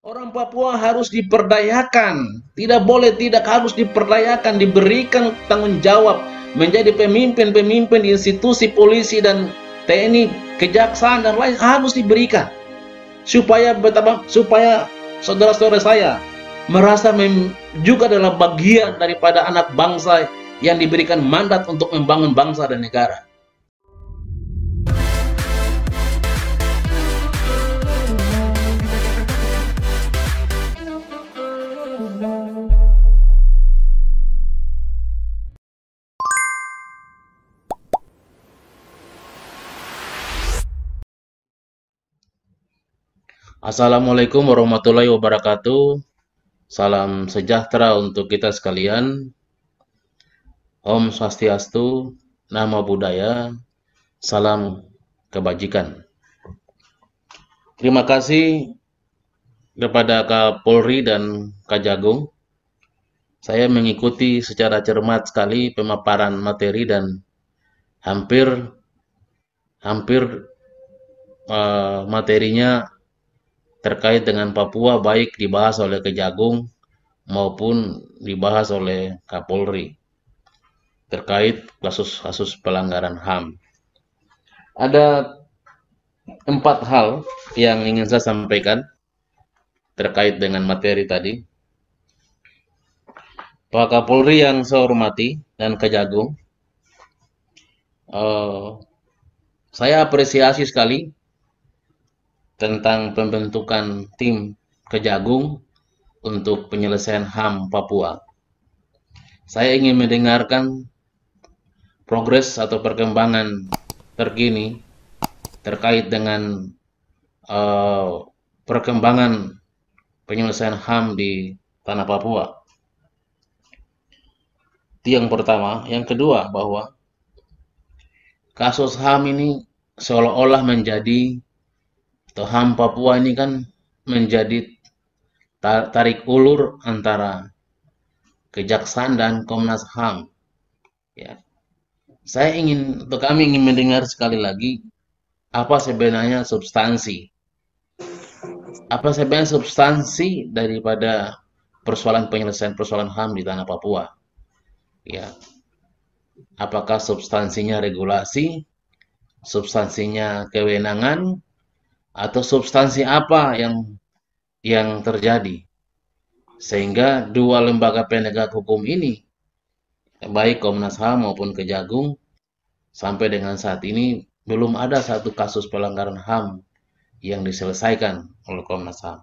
Orang Papua harus diperdayakan, tidak boleh tidak harus diperdayakan, diberikan tanggung jawab menjadi pemimpin-pemimpin di institusi polisi dan TNI, kejaksaan dan lain harus diberikan supaya betapa supaya saudara-saudara saya merasa juga adalah bagian daripada anak bangsa yang diberikan mandat untuk membangun bangsa dan negara. Assalamualaikum warahmatullahi wabarakatuh. Salam sejahtera untuk kita sekalian. Om Swastiastu, Namo Buddhaya, salam kebajikan. Terima kasih kepada Kapolri dan Kajagung. Saya mengikuti secara cermat sekali pemaparan materi dan hampir materinya terkait dengan Papua baik dibahas oleh Kejagung maupun dibahas oleh Kapolri terkait kasus-kasus pelanggaran HAM. Ada 4 hal yang ingin saya sampaikan terkait dengan materi tadi. Pak Kapolri yang saya hormati dan Kejagung, saya apresiasi sekali tentang pembentukan tim Kejagung untuk penyelesaian HAM Papua. Saya ingin mendengarkan progres atau perkembangan terkini terkait dengan perkembangan penyelesaian HAM di tanah Papua. Itu yang pertama. Yang kedua, bahwa kasus HAM ini seolah-olah menjadi, atau HAM Papua ini kan menjadi tarik ulur antara Kejaksaan dan Komnas HAM. Ya. Kami ingin mendengar sekali lagi apa sebenarnya substansi daripada penyelesaian persoalan HAM di tanah Papua. Ya, apakah substansinya regulasi, substansinya kewenangan, atau substansi apa yang terjadi sehingga dua lembaga penegak hukum ini, baik Komnas HAM maupun Kejagung, sampai dengan saat ini belum ada satu kasus pelanggaran HAM yang diselesaikan oleh Komnas HAM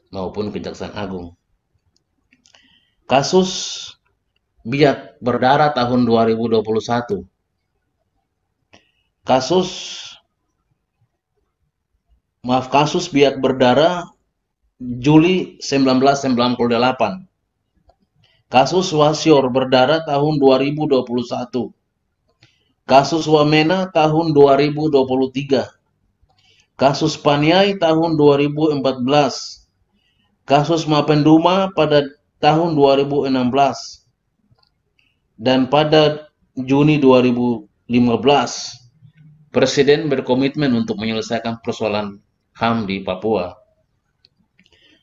maupun Kejaksaan Agung. Kasus Biak Berdarah tahun 2021. Kasus Biak Berdarah Juli 1998. Kasus Wasior Berdarah tahun 2021. Kasus Wamena tahun 2023. Kasus Paniai tahun 2014. Kasus Mapenduma pada tahun 2016. Dan pada Juni 2015, Presiden berkomitmen untuk menyelesaikan persoalan HAM di Papua.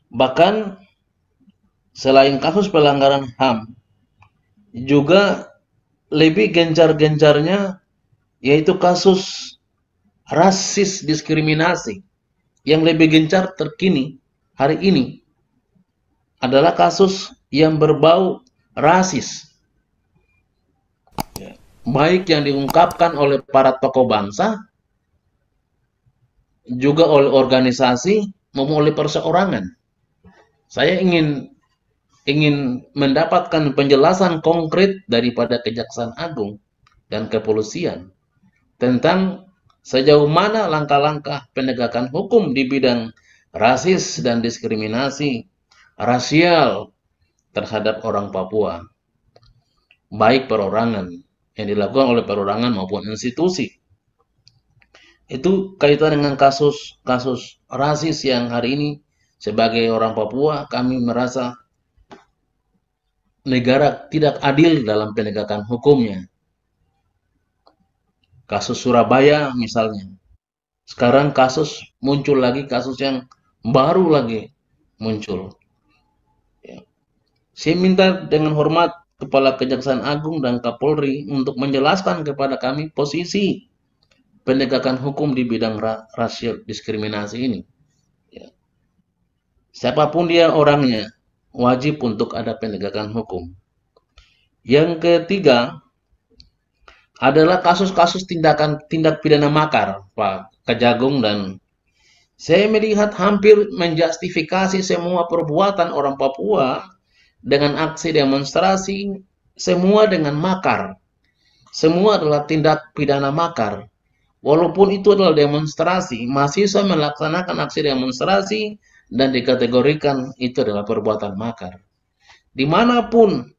Bahkan selain kasus pelanggaran HAM, juga lebih gencar-gencarnya yaitu kasus rasis diskriminasi. Yang lebih gencar terkini hari ini adalah kasus yang berbau rasis. Baik yang diungkapkan oleh para tokoh bangsa, juga oleh organisasi maupun oleh perseorangan. Saya ingin mendapatkan penjelasan konkret daripada Kejaksaan Agung dan Kepolisian tentang sejauh mana langkah-langkah penegakan hukum di bidang rasis dan diskriminasi rasial terhadap orang Papua, baik perorangan yang dilakukan oleh perorangan maupun institusi. Itu kaitan dengan kasus rasis yang hari ini sebagai orang Papua kami merasa negara tidak adil dalam penegakan hukumnya. Kasus Surabaya misalnya. Sekarang muncul lagi kasus yang baru lagi muncul. Ya. Saya minta dengan hormat Kepala Kejaksaan Agung dan Kapolri untuk menjelaskan kepada kami posisi penegakan hukum di bidang rasial diskriminasi ini. Ya. Siapapun dia orangnya, wajib untuk ada penegakan hukum. Yang ketiga adalah kasus-kasus tindak pidana makar, Pak Kejagung, dan saya melihat hampir menjustifikasi semua perbuatan orang Papua dengan aksi demonstrasi, semua dengan makar. Semua adalah tindak pidana makar. Walaupun itu adalah demonstrasi, mahasiswa melaksanakan aksi demonstrasi dan dikategorikan itu adalah perbuatan makar. Dimanapun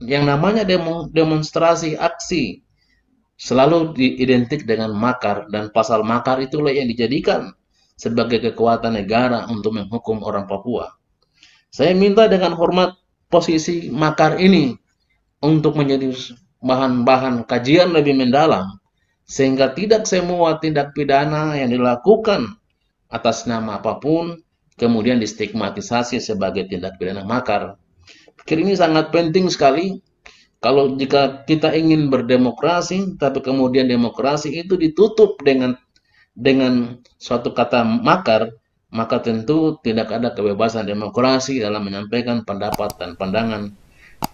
yang namanya demonstrasi, aksi, selalu diidentik dengan makar, dan pasal makar itulah yang dijadikan sebagai kekuatan negara untuk menghukum orang Papua. Saya minta dengan hormat posisi makar ini untuk menjadi bahan-bahan kajian lebih mendalam, sehingga tidak semua tindak pidana yang dilakukan atas nama apapun kemudian distigmatisasi sebagai tindak pidana makar. Pikir ini sangat penting sekali. Kalau jika kita ingin berdemokrasi, tapi kemudian demokrasi itu ditutup dengan suatu kata makar, maka tentu tidak ada kebebasan demokrasi dalam menyampaikan pendapat dan pandangan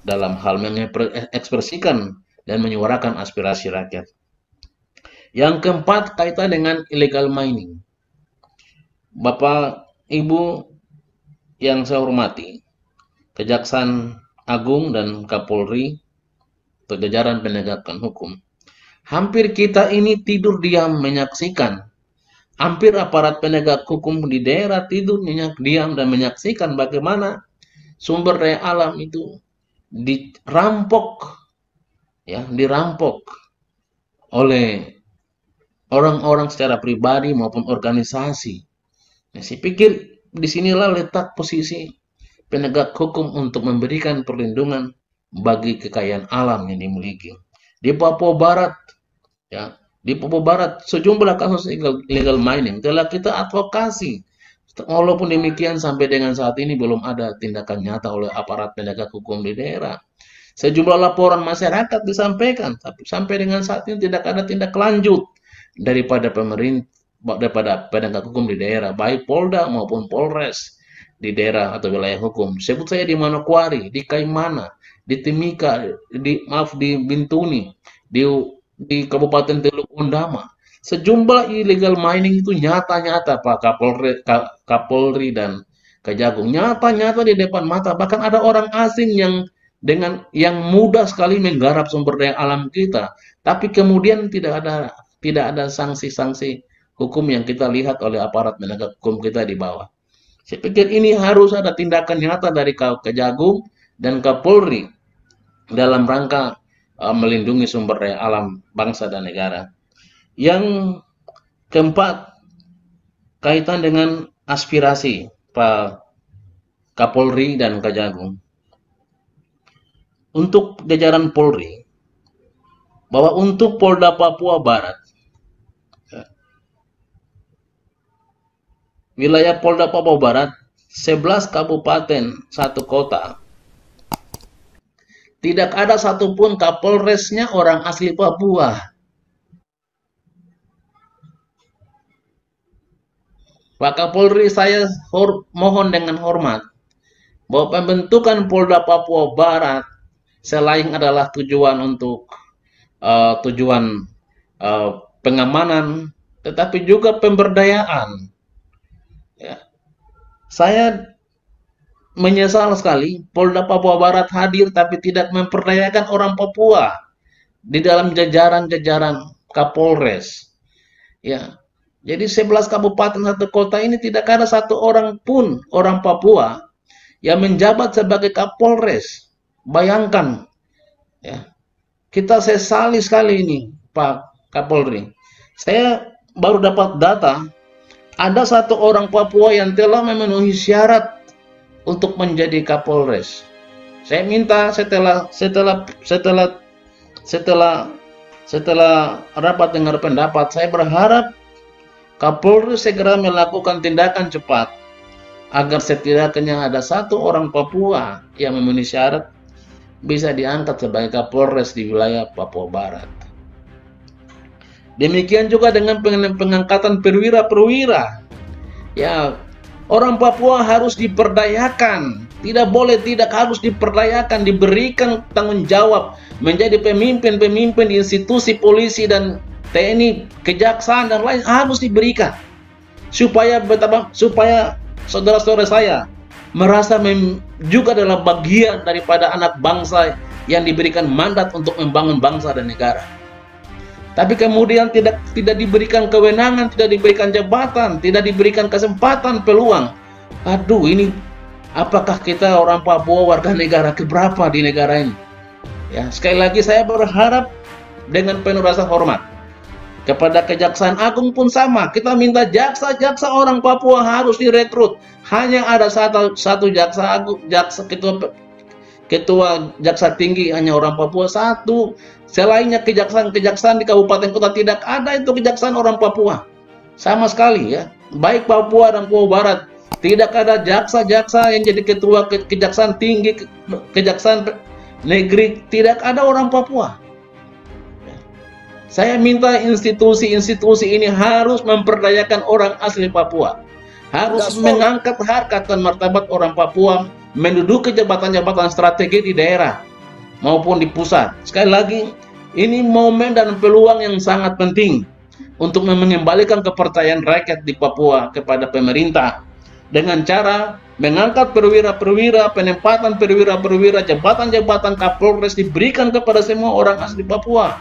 dalam hal mengekspresikan dan menyuarakan aspirasi rakyat. Yang keempat, kaitan dengan illegal mining. Bapak, Ibu yang saya hormati, Kejaksaan Agung dan Kapolri, atau jajaran penegakan hukum, hampir kita ini tidur diam menyaksikan, hampir aparat penegak hukum di daerah tidur diam dan menyaksikan bagaimana sumber daya alam itu dirampok, ya, dirampok oleh orang-orang secara pribadi maupun organisasi. Nah, saya pikir disinilah letak posisi penegak hukum untuk memberikan perlindungan bagi kekayaan alam yang dimiliki. Di Papua Barat, ya, di Papua Barat sejumlah kasus illegal mining telah kita advokasi. Walaupun demikian sampai dengan saat ini belum ada tindakan nyata oleh aparat penegak hukum di daerah. Sejumlah laporan masyarakat disampaikan, tapi sampai dengan saat ini tidak ada tindak lanjut daripada pemerintah, daripada penegak hukum di daerah, baik Polda maupun Polres di daerah atau wilayah hukum. Sebut saya di Manokwari, di Kaimana, di Timika, di Bintuni, di Kabupaten Teluk Undama. Sejumlah illegal mining itu nyata-nyata, Pak Kapolri dan Kejagung, nyata-nyata di depan mata. Bahkan ada orang asing yang mudah sekali menggarap sumber daya alam kita, tapi kemudian tidak ada sanksi-sanksi hukum yang kita lihat oleh aparat penegak hukum kita di bawah. Saya pikir ini harus ada tindakan nyata dari Kejagung dan Kapolri dalam rangka melindungi sumber daya alam bangsa dan negara. Yang keempat, kaitan dengan aspirasi Pak Kapolri dan Kejagung. Untuk jajaran Polri, bahwa untuk Polda Papua Barat, wilayah Polda Papua Barat, 11 kabupaten, 1 kota, tidak ada satupun Kapolresnya orang asli Papua. Pak Kapolri, saya mohon dengan hormat bahwa pembentukan Polda Papua Barat selain adalah tujuan untuk pengamanan, tetapi juga pemberdayaan. Ya. Saya menyesal sekali Polda Papua Barat hadir tapi tidak memperdayakan orang Papua di dalam jajaran-jajaran Kapolres. Ya. Jadi 11 kabupaten 1 kota ini tidak ada satu orang pun orang Papua yang menjabat sebagai Kapolres. Bayangkan, ya, kita sesali sekali ini, Pak Kapolri. Saya baru dapat data, ada 1 orang Papua yang telah memenuhi syarat untuk menjadi Kapolres. Saya minta setelah rapat dengar pendapat, saya berharap Kapolri segera melakukan tindakan cepat agar setidaknya ada satu orang Papua yang memenuhi syarat bisa diangkat sebagai Kapolres di wilayah Papua Barat. Demikian juga dengan pengangkatan perwira-perwira. Ya, orang Papua harus diperdayakan, tidak boleh tidak harus diperdayakan, diberikan tanggung jawab menjadi pemimpin-pemimpin di institusi polisi dan TNI, kejaksaan dan lain harus diberikan supaya saudara-saudara saya merasa juga adalah bagian daripada anak bangsa yang diberikan mandat untuk membangun bangsa dan negara. Tapi kemudian tidak diberikan kewenangan, tidak diberikan jabatan, tidak diberikan kesempatan, peluang. Aduh, ini apakah kita orang Papua warga negara keberapa di negara ini? Ya, sekali lagi saya berharap dengan penuh rasa hormat kepada Kejaksaan Agung pun sama. Kita minta jaksa-jaksa orang Papua harus direkrut. Hanya ada satu jaksa agung, ketua jaksa tinggi hanya orang Papua satu. Selainnya kejaksaan di kabupaten kota tidak ada itu kejaksaan orang Papua. Sama sekali ya. Baik Papua dan Papua Barat tidak ada jaksa-jaksa yang jadi ketua kejaksaan tinggi, kejaksaan negeri, tidak ada orang Papua. Saya minta institusi-institusi ini harus memperdayakan orang asli Papua. Harus mengangkat harkat dan martabat orang Papua menduduki jabatan-jabatan strategi di daerah maupun di pusat. Sekali lagi, ini momen dan peluang yang sangat penting untuk mengembalikan kepercayaan rakyat di Papua kepada pemerintah dengan cara mengangkat perwira-perwira, penempatan perwira-perwira, jabatan-jabatan Kapolres diberikan kepada semua orang asli Papua.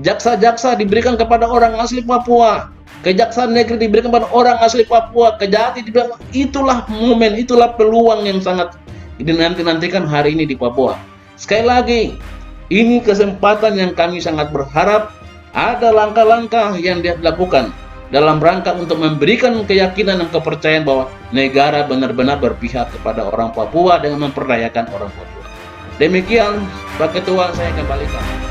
Jaksa-jaksa diberikan kepada orang asli Papua. Kejaksaan negeri diberikan kepada orang asli Papua. Kejati diberikan. Itulah momen, itulah peluang yang sangat dinanti-nantikan hari ini di Papua. Sekali lagi, ini kesempatan yang kami sangat berharap ada langkah-langkah yang dilakukan dalam rangka untuk memberikan keyakinan dan kepercayaan bahwa negara benar-benar berpihak kepada orang Papua dengan memperdayakan orang Papua. Demikian, Pak Ketua, saya kembalikan.